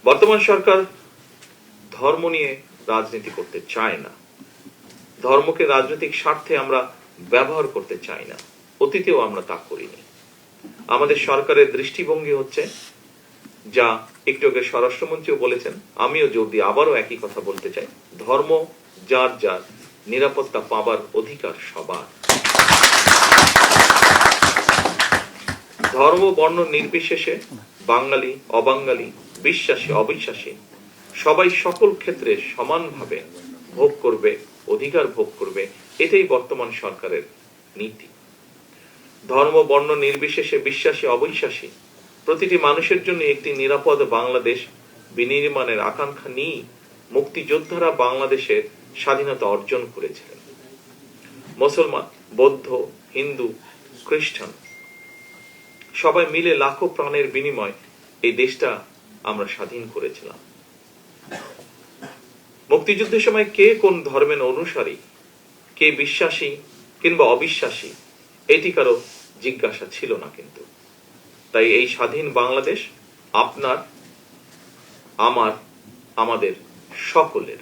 বর্তমান সরকার ধর্ম নিয়ে রাজনীতি করতে চায় না, ধর্মকে রাজনৈতিক স্বার্থে আমরা ব্যবহার করতে চাই না, অতীতেও আমরা তা করিনি। আমাদের সরকারের দৃষ্টিভঙ্গি হচ্ছে, যা একটু আগে স্বরাষ্ট্রমন্ত্রীও বলেছেন, আমিও জোর দিয়ে আবারও একই কথা বলতে চাই, ধর্ম যার যার, নিরাপত্তা পাবার অধিকার সবার। ধর্ম বর্ণ নির্বিশেষে বাঙালি অবাঙালি, বিশ্বাসী অবিশ্বাসী সবাই সকল ক্ষেত্রে সমানভাবে ভোগ করবে, অধিকার ভোগ করবে, এটাই বর্তমান সরকারের নীতি। ধর্ম বর্ণ নির্বিশেষে বিশ্বাসী অবিশ্বাসী প্রতিটি মানুষের জন্য একটি নিরাপদ বাংলাদেশ বিনির্মাণের আকাঙ্ক্ষা নিয়ে মুক্তিযোদ্ধারা বাংলাদেশের স্বাধীনতা অর্জন করেছিলেন। মুসলমান, বৌদ্ধ, হিন্দু, খ্রিস্টান সবাই মিলে লাখো প্রাণের বিনিময় এই দেশটা আমরা স্বাধীন করেছিলাম। মুক্তিযুদ্ধের সময় কে কোন ধর্মের অনুসারী, কে বিশ্বাসী কিংবা অবিশ্বাসী, এটি কারো জিজ্ঞাসা ছিল না। কিন্তু তাই এই স্বাধীন বাংলাদেশ আপনার, আমার, আমাদের সকলের।